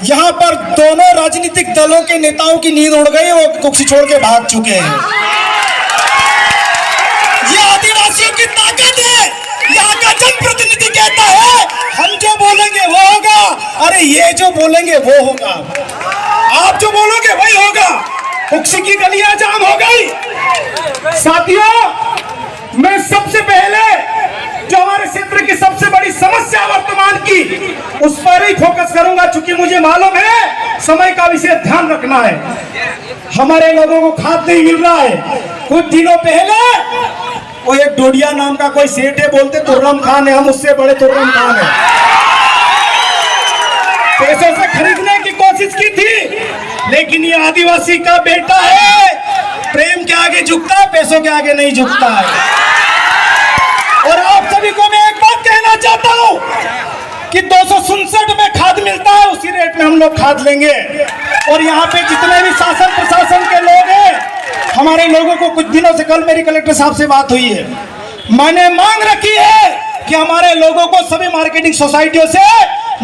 यहाँ पर दोनों राजनीतिक दलों के नेताओं की नींद उड़ गई, वो कुर्सी छोड़ के भाग चुके हैं। ये आदिवासियों की ताकत है। यहाँ का जनप्रतिनिधि कहता है हम जो बोलेंगे वो होगा, अरे ये जो बोलेंगे वो होगा, आप जो बोलोगे वही होगा। कुर्सी की गलियां जाम हो गई। साथियों, मैं सबसे पहले जो हमारे क्षेत्र की सबसे बड़ी समस्या वर्तमान की, उस पर ही फोकस करूंगा, चूंकि मुझे मालूम है समय का विशेष ध्यान रखना है। हमारे लोगों को खाद नहीं मिल रहा है। कुछ दिनों पहले वो एक डोडिया नाम का कोई सेठ है, बोलते तुर्रम खान है, हम उससे बड़े तुर्रम खान है। पैसों से खरीदने की कोशिश की थी, लेकिन ये आदिवासी का बेटा है, प्रेम के आगे झुकता है, पैसों के आगे नहीं झुकता है। और आप सभी को मैं एक बात कहना चाहता हूं कि 267 में खाद मिलता है, उसी रेट में हम लोग खाद लेंगे। और यहाँ पे जितने भी शासन प्रशासन के लोग हैं, हमारे लोगों को कुछ दिनों से, कल मेरी कलेक्टर साहब से बात हुई है, मैंने मांग रखी है कि हमारे लोगों को सभी मार्केटिंग सोसाइटियों से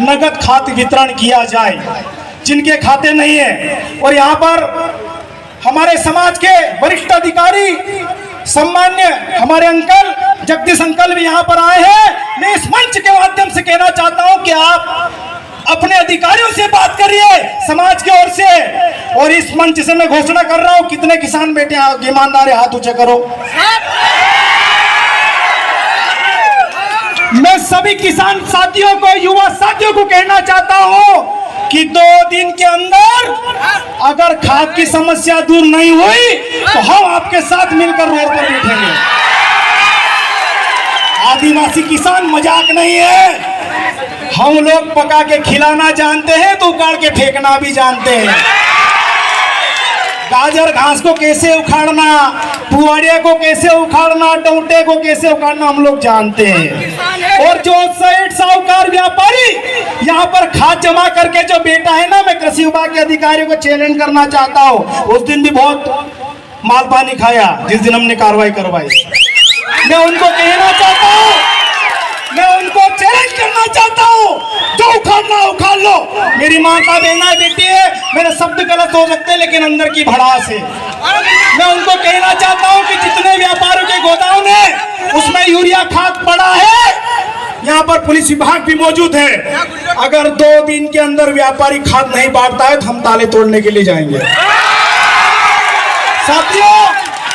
नगद खाद वितरण किया जाए जिनके खाते नहीं है। और यहाँ पर हमारे समाज के वरिष्ठ अधिकारी, सम्मान्य हमारे अंकल जगदीश अंकल भी यहाँ पर आए हैं। मैं इस मंच के माध्यम से कहना चाहता हूँ कि आप अपने अधिकारियों से बात करिए समाज की ओर से। और इस मंच से मैं घोषणा कर रहा हूँ, कितने किसान बेटे ईमानदार हाथ ऊंचे करो। मैं सभी किसान साथियों को, युवा साथियों को कहना चाहता हूँ कि 2 दिन के अंदर अगर खाद की समस्या दूर नहीं हुई तो हम आपके साथ मिलकर रोड पर बैठेंगे। आदिवासी किसान मजाक नहीं है। हम लोग पका के खिलाना जानते हैं तो उखाड़ के फेंकना भी जानते हैं। गाजर घास को कैसे उखाड़ना, पुआड़िया को कैसे उखाड़ना, डोंटे को कैसे उखाड़ना हम लोग जानते हैं। और जो सेठ साहूकार व्यापारी यहाँ पर खाद जमा करके जो बेटा है ना, मैं कृषि विभाग के अधिकारियों को चैलेंज करना चाहता हूँ। उस दिन भी बहुत माल पानी खाया जिस दिन हमने कार्रवाई करवाई। मैं उनको कहना चाहता हूँ, मैं उनको चैलेंज करना चाहता हूँ, जो उखाड़ना उखाड़ लो। मेरी माँ का बहना बेटी है, मेरे शब्द गलत हो सकते हैं लेकिन अंदर की भड़ास है। मैं उनको कहना चाहता हूँ कि जितने व्यापारियों के गोदाम है उसमें यूरिया खाद पड़ा है, यहाँ पर पुलिस विभाग भी मौजूद है। अगर 2 दिन के अंदर व्यापारी खाद नहीं बांटता है तो हम ताले तोड़ने के लिए जाएंगे। साथियों,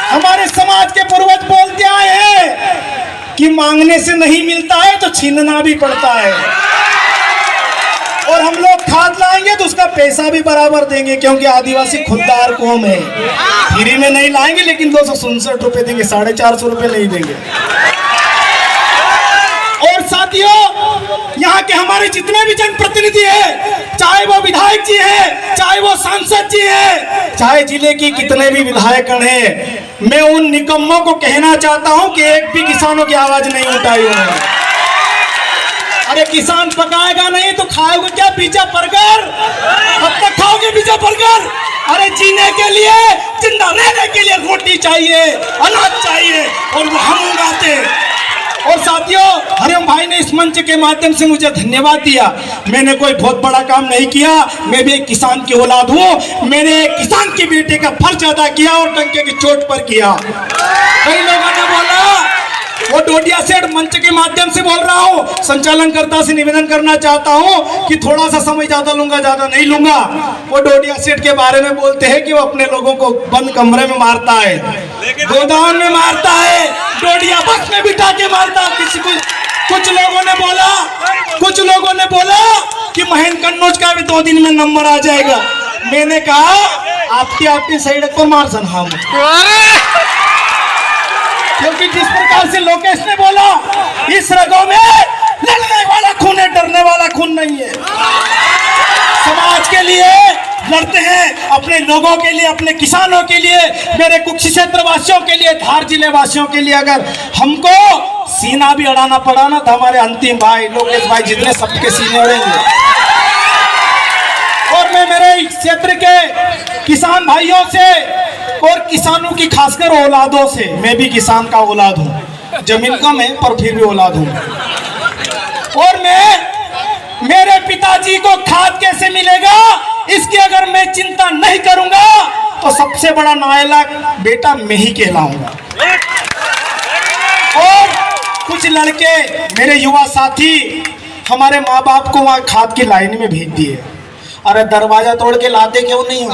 हमारे समाज के पूर्वज बोलते आए हैं कि मांगने से नहीं मिलता है तो छीनना भी पड़ता है। और हम लोग खाद लाएंगे तो उसका पैसा भी बराबर देंगे, क्योंकि आदिवासी खुददार कौम है। फ्री में नहीं लाएंगे, लेकिन 267 रुपए देंगे, 450 रुपए नहीं देंगे। और साथियों, यहाँ के हमारे जितने भी जनप्रतिनिधि हैं, चाहे वो विधायक जी हैं, चाहे वो सांसद जी हैं, चाहे जिले की कितने भी विधायकगण हैं, मैं उन निकम्मों को कहना चाहता हूं कि एक भी किसानों की आवाज नहीं उठाई उन्होंने। अरे किसान पकाएगा नहीं तो खाओगे क्या पिज्जा बर्गर? कब तक खाओगे पिज्जा बर्गर? अरे जीने के लिए, जिंदा रहने के लिए रोटी चाहिए, अनाज चाहिए, और वो हम उगाते हैं। और साथियों, हरिओम भाई ने इस मंच के माध्यम से मुझे धन्यवाद दिया। मैंने कोई बहुत बड़ा काम नहीं किया, मैं भी एक किसान की औलाद हूँ। मैंने एक किसान के बेटे का फर्ज अदा किया और डंके की चोट पर किया। कई लोगों ने बोला, वो डोडिया सेठ मंच के माध्यम से बोल रहा हूँ, संचालनकर्ता से निवेदन करना चाहता हूँ कि थोड़ा सा समय ज्यादा लूंगा, ज्यादा नहीं लूंगा। वो डोडिया सेठ के बारे में बोलते हैं कि वो अपने लोगों को बंद कमरे में मारता है, गोदाम में मारता है, डोडिया बस में बिठा के मारता है। किसी को कुछ लोगों ने बोला कि महेंद्र कन्नौज का भी 2 दिन में नंबर आ जाएगा। मैंने कहा आपकी सड़क पर मार सन हम, क्योंकि जिस प्रकार से लोकेश ने बोला, इस रगों में लड़ने वाला खून है, डरने वाला खून नहीं है। समाज के लिए लड़ते हैं, अपने लोगों के लिए, अपने किसानों के लिए, मेरे कुछ क्षेत्र वासियों के लिए, धार जिले वासियों के लिए। अगर हमको सीना भी अड़ाना पड़ा ना तो हमारे अंतिम भाई लोकेश भाई जितने सबके सीने अड़ेंगे। और मैं मेरे क्षेत्र के किसान भाइयों से और किसानों की खासकर औलादों से, मैं भी किसान का औलाद हूँ, जमीन कम है पर फिर भी औलाद हूँ। और मैं मेरे पिताजी को खाद कैसे मिलेगा, इसकी अगर मैं चिंता नहीं करूंगा तो सबसे बड़ा नालायक बेटा मैं ही कहलाऊंगा। और कुछ लड़के मेरे युवा साथी हमारे माँ बाप को वहां खाद की लाइन में भेज दिए। अरे दरवाजा तोड़ के लाते क्यों नहीं हो?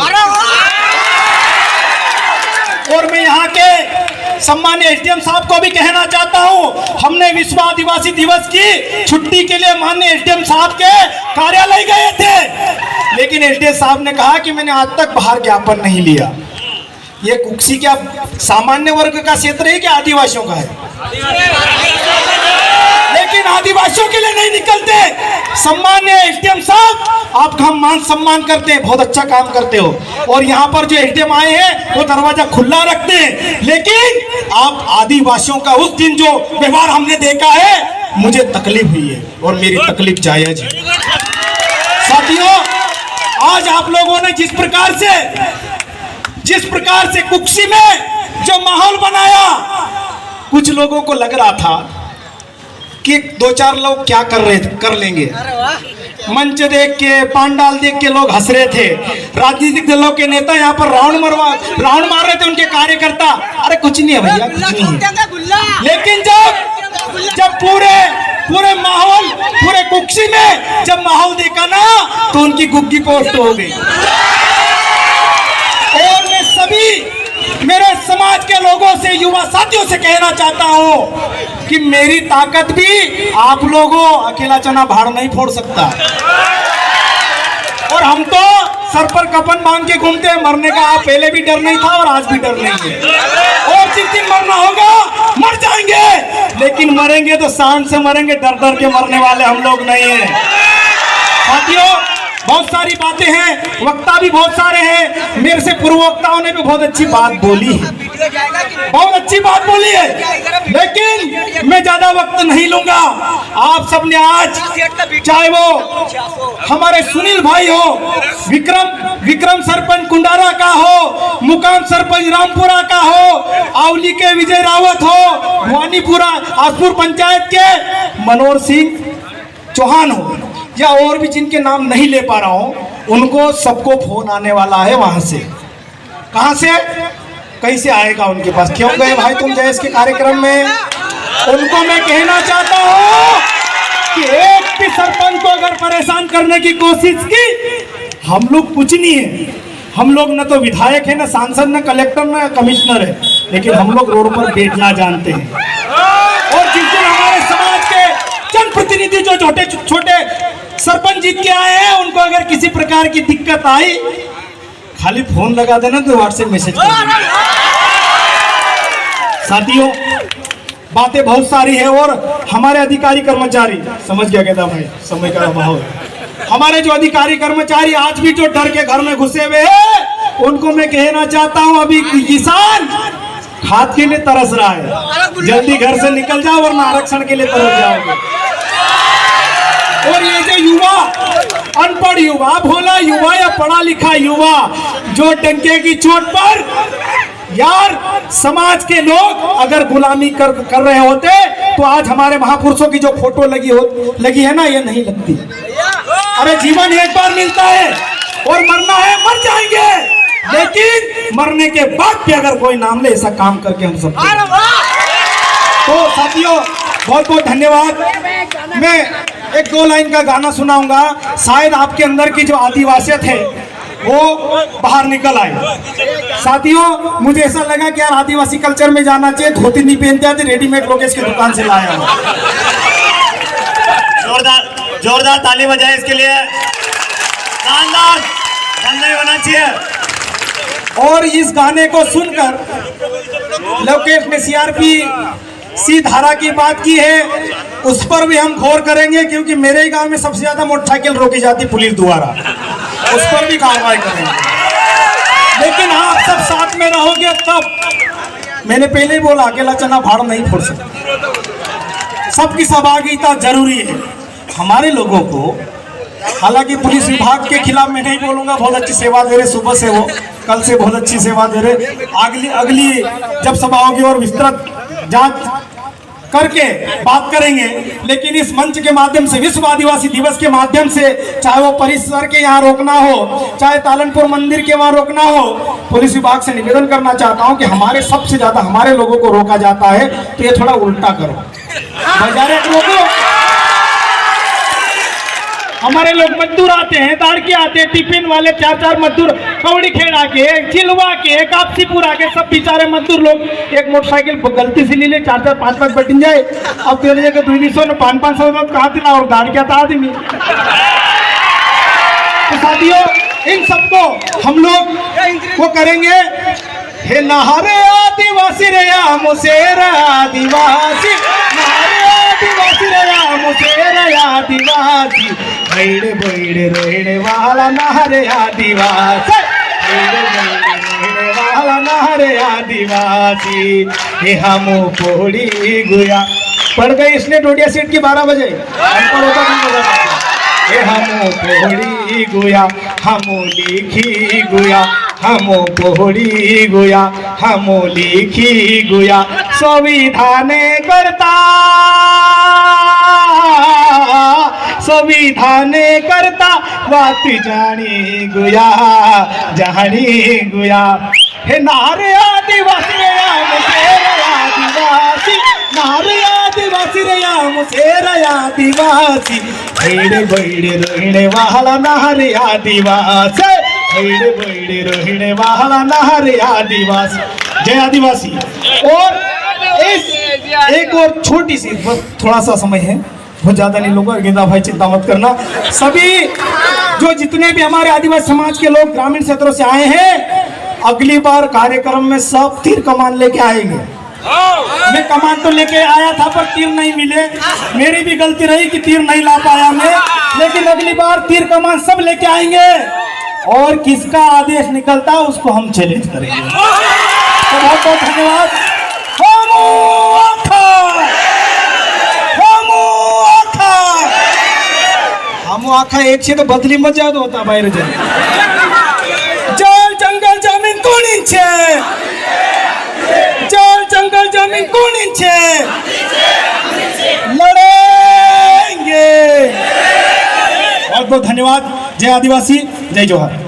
और मैं यहाँ के सम्मानीय एसडीएम साहब को भी कहना चाहता हूँ, हमने विश्व आदिवासी दिवस की छुट्टी के लिए माननीय एसडीएम साहब के कार्यालय गए थे, लेकिन एसडीएम साहब ने कहा कि मैंने आज तक बाहर ज्ञापन नहीं लिया। ये कुक्सी क्या सामान्य वर्ग का क्षेत्र है कि आदिवासियों का है? लेकिन आदिवासियों के लिए नहीं निकलते। सम्मानीय एसडीएम साहब, आपका हम मान सम्मान करते हैं, बहुत अच्छा काम करते हो। और यहाँ पर जो एसडीएम आए हैं वो दरवाजा खुला रखते हैं, लेकिन आप आदिवासियों का उस दिन जो व्यवहार हमने देखा है, मुझे तकलीफ हुई है और मेरी तकलीफ जायज है। साथियों, आज आप लोगों ने जिस प्रकार से कुक्सी में जो माहौल बनाया, कुछ लोगों को लग रहा था कि दो चार लोग क्या कर लेंगे। मंच देख के, पांडाल देख के लोग हंस रहे थे। राजनीतिक दलों के नेता यहाँ पर राउंड मार रहे थे, उनके कार्यकर्ता। अरे कुछ नहीं है भैया, कुछ नहीं है। लेकिन जब पूरे माहौल, पूरे कुक्सी में जब माहौल देखा ना, तो उनकी गुग्गी पोस्ट हो गई। और मैं सभी मेरे समाज के लोगों से, युवा साथियों से कहना चाहता हूं कि मेरी ताकत भी आप लोगों अकेला चना भाड़ नहीं फोड़ सकता। और हम तो सर पर कफन बांध के घूमते हैं। मरने का पहले भी डर नहीं था और आज भी डर नहीं है। और जिस दिन मरना होगा मर जाएंगे, लेकिन मरेंगे तो शान से मरेंगे, डर डर के मरने वाले हम लोग नहीं है। साथियों, बहुत सारी बातें हैं, वक्ता भी बहुत सारे हैं। मेरे से पूर्व वक्ताओं ने भी बहुत अच्छी बात बोली है, बहुत अच्छी बात बोली है, लेकिन मैं ज्यादा वक्त नहीं लूंगा। आप सबने आज, चाहे वो हमारे सुनील भाई हो, विक्रम सरपंच कुंडारा का हो, मुकाम सरपंच रामपुरा का हो, आवली के विजय रावत हो, भवानीपुरा आसपुर पंचायत के मनोहर सिंह चौहान हो, या और भी जिनके नाम नहीं ले पा रहा हूं, उनको सबको फोन आने वाला है वहां से। कहां से? कैसे आएगा उनके पास? क्यों गए भाई तुम जयेश के कार्यक्रम में? उनको मैं कहना चाहता हूं कि एक भी सरपंच को अगर परेशान करने की कोशिश की, हम लोग कुछ नहीं है। हम लोग न तो विधायक है, न सांसद, न कलेक्टर, न कमिश्नर है, लेकिन हम लोग रोड पर बैठना जानते हैं। और जिस दिन हमारे समाज के जनप्रतिनिधि जो छोटे सरपंच जीत के आए हैं, उनको अगर किसी प्रकार की दिक्कत आई, खाली फोन लगा देना तो व्हाट्सएप मैसेज कर देना। साथियों, बातें बहुत सारी है। और हमारे अधिकारी कर्मचारी, समझ गया कहता भाई, समय का माहौल, हमारे जो अधिकारी कर्मचारी आज भी जो डर के घर में घुसे हुए हैं, उनको मैं कहना चाहता हूं, अभी किसान खाद के लिए तरस रहा है, जल्दी घर से निकल जाओ वरना आरक्षण के लिए तरस जाओगे। और ये जो युवा, अनपढ़ युवा, भोला युवा या पढ़ा लिखा युवा, जो डंके की चोट पर, यार समाज के लोग अगर गुलामी कर रहे होते तो आज हमारे महापुरुषों की जो फोटो लगी है ना, ये नहीं लगती। अरे जीवन एक बार मिलता है और मरना है, मर जाएंगे, लेकिन मरने के बाद भी अगर कोई नाम ले, ऐसा काम करके हम सब। तो साथियों, बहुत बहुत धन्यवाद। मैं एक दो लाइन का गाना सुनाऊंगा, शायद आपके अंदर की जो आदिवासियत है वो बाहर निकल आए। साथियों, मुझे ऐसा लगा कि यार आदिवासी कल्चर में जाना चाहिए, धोती नहीं पहनते आते, रेडीमेड लोकेश की दुकान से लाया हूं। जोरदार ताली बजाए इसके लिए, शानदार धन्यवाद होना चाहिए। और इस गाने को सुनकर लोकेश ने सीआरपी धारा की बात की है, उस पर भी हम गौर करेंगे, क्योंकि मेरे ही गांव में सबसे ज्यादा मोटरसाइकिल रोकी जाती पुलिस द्वारा, उस पर भी कार्रवाई करेंगे। लेकिन आप सब साथ में रहोगे तब। मैंने पहले ही बोला, अकेला चना भाड़ नहीं फोड़ सकता, सबकी सहभागिता जरूरी है। हमारे लोगों को, हालांकि पुलिस विभाग के खिलाफ मैं नहीं बोलूंगा, बहुत अच्छी सेवा दे रहे, सुबह से वो कल से बहुत अच्छी सेवा दे रहे। अगली जब सभा होगी और विस्तृत जांच करके बात करेंगे। लेकिन इस मंच के माध्यम से, विश्व आदिवासी दिवस के माध्यम से, चाहे वो परिसर के यहाँ रोकना हो, चाहे तालनपुर मंदिर के वहाँ रोकना हो, पुलिस विभाग से निवेदन करना चाहता हूँ कि हमारे सबसे ज्यादा हमारे लोगों को रोका जाता है, तो ये थोड़ा उल्टा करो। बाजारे लोगों, हमारे लोग मजदूर आते हैं, दाड़के आते हैं, टिफिन वाले 4-4 मजदूर कौड़ी खेड़ा के, चिलवा के, कापसीपुरा के, सब बेचारे मजदूर लोग एक मोटरसाइकिल गलती से ले ले 4-4 5-5 बैठ जाए। अब तेरे जगह 200 न 500 कहा दिला और दाड़के आता आदमी। तो साथियों, इन सबको हम लोग वो करेंगे। हे नहारे आदिवासी रे मुसेरा आदिवासी, नहारे आदिवासी रे मुसेरा आदिवासी, बैड़ बैड़ रोहने वाला नहारे आदिवासी, बैड़ बैड़ रोहने वाला नहारे आदिवासी। हे हम पोड़ी गुया पड़ गई इसने डोडिया सीट की 12 बजे, हमको रोका नहीं बजा। हे हम पोड़ी गुया हम लिखी गुया, हम पोड़ी गुया हम लिखी गुया, संविधान करता संविधान करता बात जानी गुया जानी गुया। हे नारे आदिवासी रे मुसेरा आदिवासी, नारे आदिवासी रे मुसेरा आदिवासी, बैड़ बैड़ रोहने वाला नारे आदिवासी, बैड़ बैड़ रोहने वाला नारे आदिवासी। जय आदिवासी। और इस एक और छोटी सी, थोड़ा सा समय है, बहुत ज्यादा नहीं लूंगा, गेंदा भाई चिंता मत करना। सभी जो जितने भी हमारे आदिवासी समाज के लोग ग्रामीण क्षेत्रों से आए हैं, अगली बार कार्यक्रम में सब तीर कमान लेके आएंगे। मैं कमान तो लेके आया था पर तीर नहीं मिले, मेरी भी गलती रही कि तीर नहीं ला पाया मैं, लेकिन अगली बार तीर कमान सब लेके आएंगे और किसका आदेश निकलता है उसको हम चैलेंज करेंगे। तो बहुत बहुत धन्यवाद। हम आखा एक से तो बदली मत जादू होता बाहर जाए। जल जंगल जमीन कोणी छे, जल जंगल जमीन कोणी छे, लड़ेंगे। बहुत बहुत धन्यवाद। जय आदिवासी, जय जोहार।